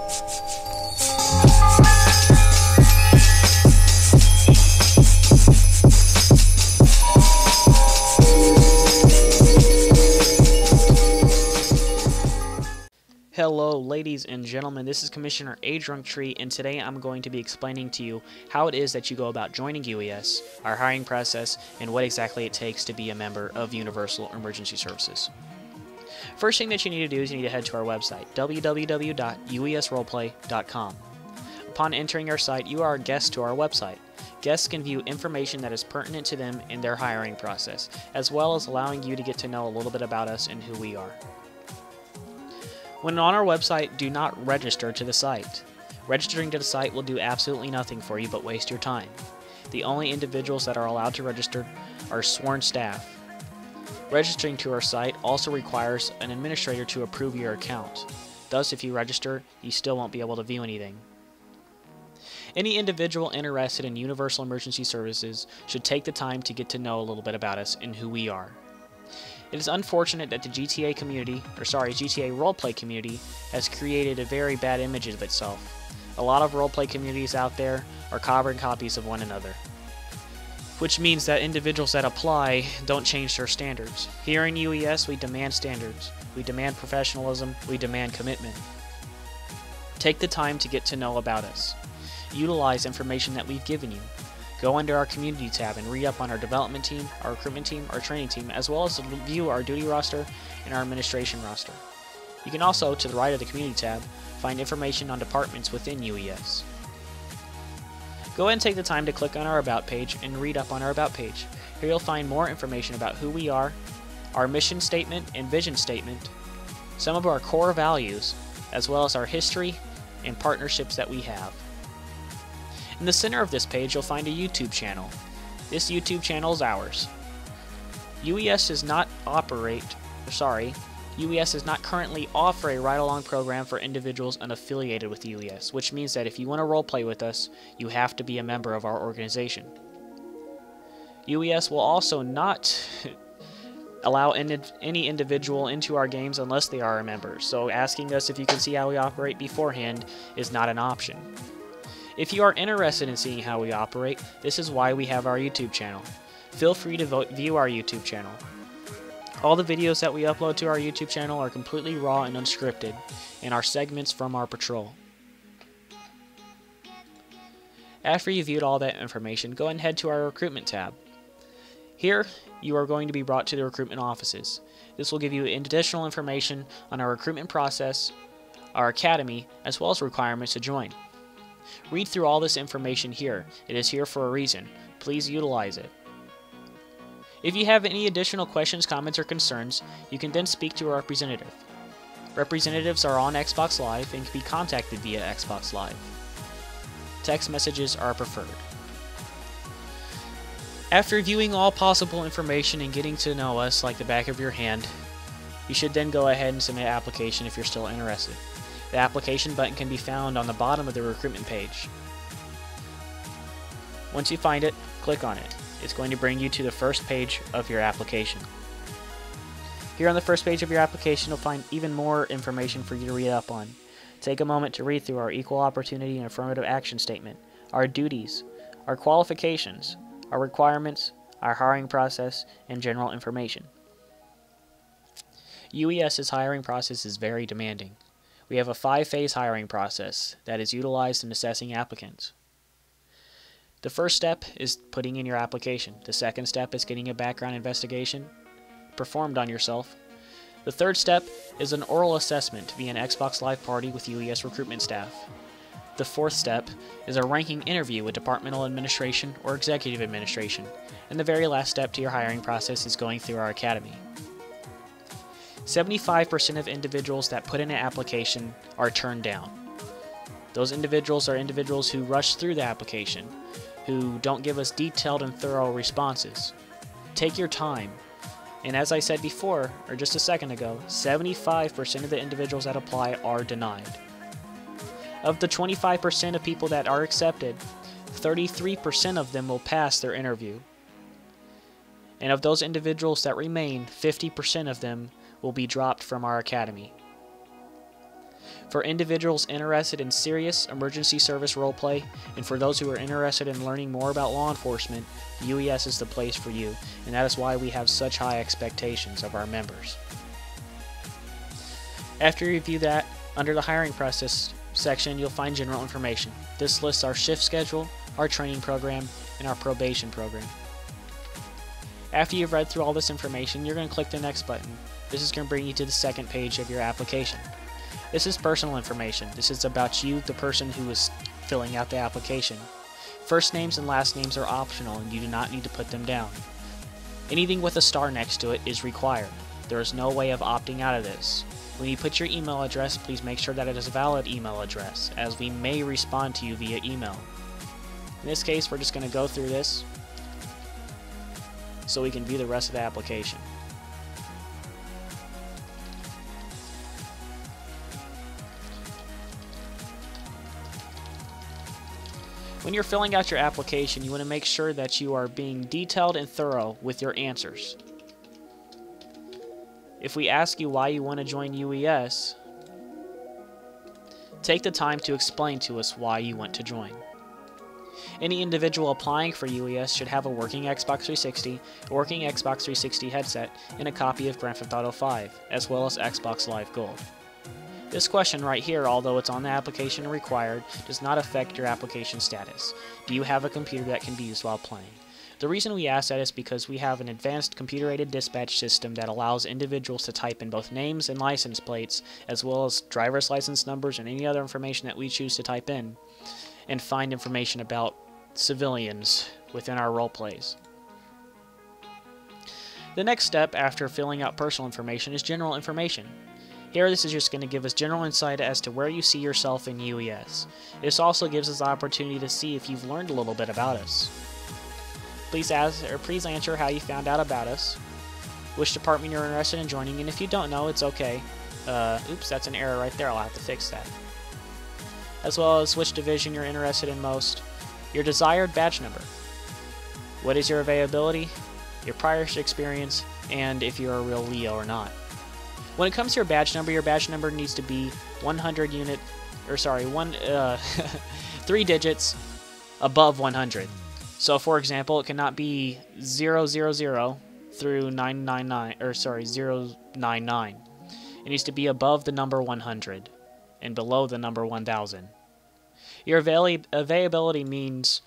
Hello ladies and gentlemen, this is Commissioner Tree, and today I'm going to be explaining to you how it is that you go about joining UES, our hiring process, and what exactly it takes to be a member of Universal Emergency Services. First thing that you need to do is you need to head to our website, www.uesroleplay.com. Upon entering our site, you are a guest to our website. Guests can view information that is pertinent to them in their hiring process, as well as allowing you to get to know a little bit about us and who we are. When on our website, do not register to the site. Registering to the site will do absolutely nothing for you but waste your time. The only individuals that are allowed to register are sworn staff. Registering to our site also requires an administrator to approve your account. Thus, if you register, you still won't be able to view anything. Any individual interested in Universal Emergency Services should take the time to get to know a little bit about us and who we are. It is unfortunate that the GTA Roleplay community has created a very bad image of itself. A lot of roleplay communities out there are carbon copies of one another, which means that individuals that apply don't change their standards. Here in UES, we demand standards, we demand professionalism, we demand commitment. Take the time to get to know about us. Utilize information that we've given you. Go under our community tab and read up on our development team, our recruitment team, our training team, as well as view our duty roster and our administration roster. You can also, to the right of the community tab, find information on departments within UES. Go ahead and take the time to click on our About page and read up on our About page. Here you'll find more information about who we are, our mission statement and vision statement, some of our core values, as well as our history and partnerships that we have. In the center of this page, you'll find a YouTube channel. This YouTube channel is ours. UES does not currently offer a ride-along program for individuals unaffiliated with UES, which means that if you want to roleplay with us, you have to be a member of our organization. UES will also not allow any individual into our games unless they are a member, so asking us if you can see how we operate beforehand is not an option. If you are interested in seeing how we operate, this is why we have our YouTube channel. Feel free to view our YouTube channel. All the videos that we upload to our YouTube channel are completely raw and unscripted, and are segments from our patrol. After you viewed all that information, go and head to our Recruitment tab. Here, you are going to be brought to the recruitment offices. This will give you additional information on our recruitment process, our academy, as well as requirements to join. Read through all this information here. It is here for a reason. Please utilize it. If you have any additional questions, comments, or concerns, you can then speak to a representative. Representatives are on Xbox Live and can be contacted via Xbox Live. Text messages are preferred. After viewing all possible information and getting to know us like the back of your hand, you should then go ahead and submit an application if you're still interested. The application button can be found on the bottom of the recruitment page. Once you find it, click on it. It's going to bring you to the first page of your application. Here on the first page of your application, you'll find even more information for you to read up on. Take a moment to read through our equal opportunity and affirmative action statement, our duties, our qualifications, our requirements, our hiring process, and general information. UES's hiring process is very demanding. We have a 5-phase hiring process that is utilized in assessing applicants. The first step is putting in your application. The second step is getting a background investigation performed on yourself. The third step is an oral assessment via an Xbox Live party with UES recruitment staff. The fourth step is a ranking interview with departmental administration or executive administration. And the very last step to your hiring process is going through our academy. 75% of individuals that put in an application are turned down. Those individuals are individuals who rush through the application, who don't give us detailed and thorough responses. Take your time. And as I said before, or just a second ago, 75% of the individuals that apply are denied. Of the 25% of people that are accepted, 33% of them will pass their interview. And of those individuals that remain, 50% of them will be dropped from our academy. For individuals interested in serious emergency service roleplay, and for those who are interested in learning more about law enforcement, UES is the place for you, and that is why we have such high expectations of our members. After you review that, under the hiring process section, you'll find general information. This lists our shift schedule, our training program, and our probation program. After you've read through all this information, you're going to click the next button. This is going to bring you to the second page of your application. This is personal information. This is about you, the person who is filling out the application. First names and last names are optional, and you do not need to put them down. Anything with a star next to it is required. There is no way of opting out of this. When you put your email address, please make sure that it is a valid email address, as we may respond to you via email. In this case, we're just going to go through this so we can view the rest of the application. When you're filling out your application, you want to make sure that you are being detailed and thorough with your answers. If we ask you why you want to join UES, take the time to explain to us why you want to join. Any individual applying for UES should have a working Xbox 360, a working Xbox 360 headset, and a copy of Grand Theft Auto 5, as well as Xbox Live Gold. This question right here, although it's on the application and required, does not affect your application status. Do you have a computer that can be used while playing? The reason we ask that is because we have an advanced computer-aided dispatch system that allows individuals to type in both names and license plates, as well as driver's license numbers and any other information that we choose to type in, and find information about civilians within our role plays. The next step after filling out personal information is general information. Here, this is just going to give us general insight as to where you see yourself in UES. This also gives us the opportunity to see if you've learned a little bit about us. Please answer how you found out about us, which department you're interested in joining, and if you don't know, it's okay. Oops, that's an error right there. I'll have to fix that. As well as which division you're interested in most, your desired badge number, what is your availability, your prior experience, and if you're a real Leo or not. When it comes to your badge number needs to be 3 digits above 100. So, for example, it cannot be 000 through 099. It needs to be above the number 100 and below the number 1000. Your availability means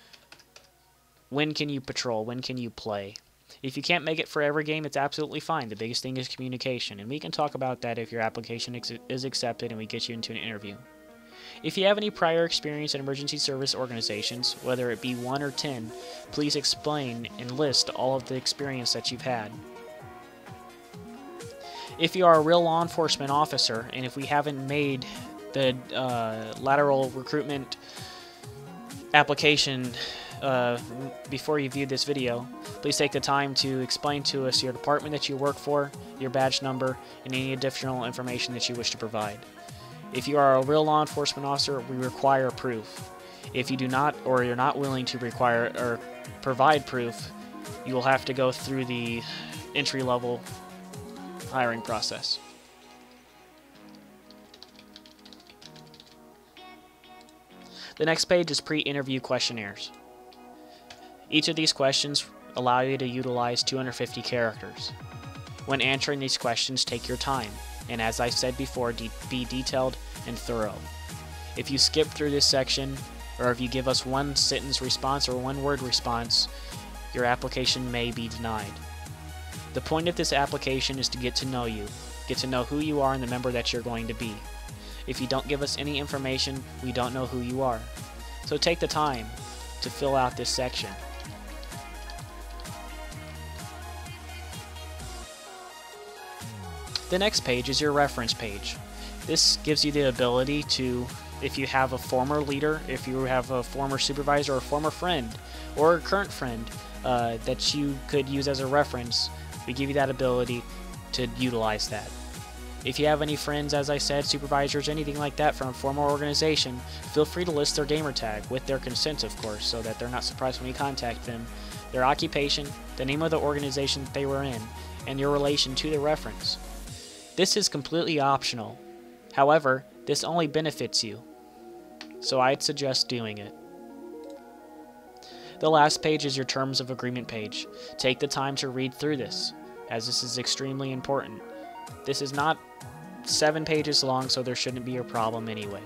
when can you patrol, when can you play. If you can't make it for every game, it's absolutely fine. The biggest thing is communication, and we can talk about that if your application is accepted and we get you into an interview. If you have any prior experience in emergency service organizations, whether it be 1 or 10, please explain and list all of the experience that you've had. If you are a real law enforcement officer, and if we haven't made the lateral recruitment application before you view this video, please take the time to explain to us your department that you work for, your badge number, and any additional information that you wish to provide. If you are a real law enforcement officer, we require proof. If you do not, or you're not willing to require or provide proof, you will have to go through the entry-level hiring process. The next page is pre-interview questionnaires. Each of these questions allow you to utilize 250 characters. When answering these questions, take your time, and as I said before, be detailed and thorough. If you skip through this section, or if you give us one sentence response or one word response, your application may be denied. The point of this application is to get to know you, get to know who you are and the member that you're going to be. If you don't give us any information, we don't know who you are. So take the time to fill out this section. The next page is your reference page. This gives you the ability to, if you have a former leader, if you have a former supervisor or a former friend, or a current friend that you could use as a reference, we give you that ability to utilize that. If you have any friends, as I said, supervisors, anything like that from a former organization, feel free to list their gamer tag, with their consent of course, so that they're not surprised when you contact them, their occupation, the name of the organization that they were in, and your relation to the reference. This is completely optional. However, This only benefits you, so I'd suggest doing it. The last page is your Terms of Agreement page. Take the time to read through this, as this is extremely important. This is not 7 pages long, so there shouldn't be a problem anyway.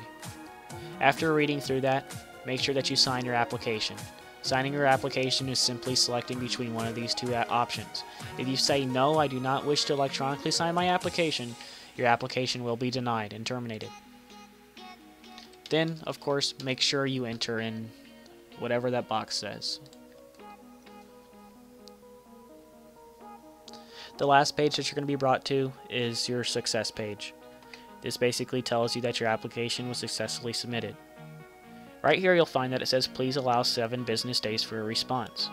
After reading through that, make sure that you sign your application. Signing your application is simply selecting between one of these two options. If you say, "No, I do not wish to electronically sign my application," your application will be denied and terminated. Then, of course, make sure you enter in whatever that box says. The last page that you're going to be brought to is your success page. This basically tells you that your application was successfully submitted. Right here you'll find that it says please allow 7 business days for a response.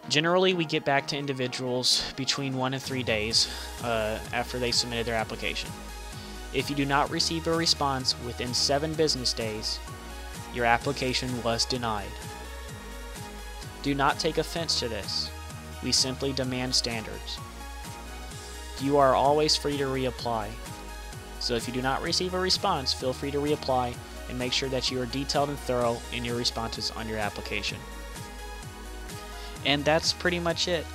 Generally we get back to individuals between 1 and 3 days after they submitted their application. If you do not receive a response within 7 business days, your application was denied. Do not take offense to this. We simply demand standards. You are always free to reapply. So if you do not receive a response, feel free to reapply and make sure that you are detailed and thorough in your responses on your application. And that's pretty much it.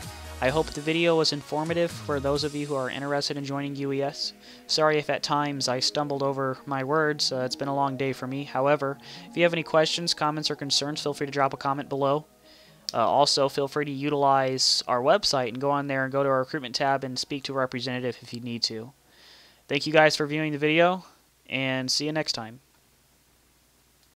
I hope the video was informative for those of you who are interested in joining UES. Sorry if at times I stumbled over my words. It's been a long day for me. However, if you have any questions, comments, or concerns, feel free to drop a comment below. Also, feel free to utilize our website and go on there and go to our Recruitment tab and speak to a representative if you need to. Thank you guys for viewing the video, and see you next time.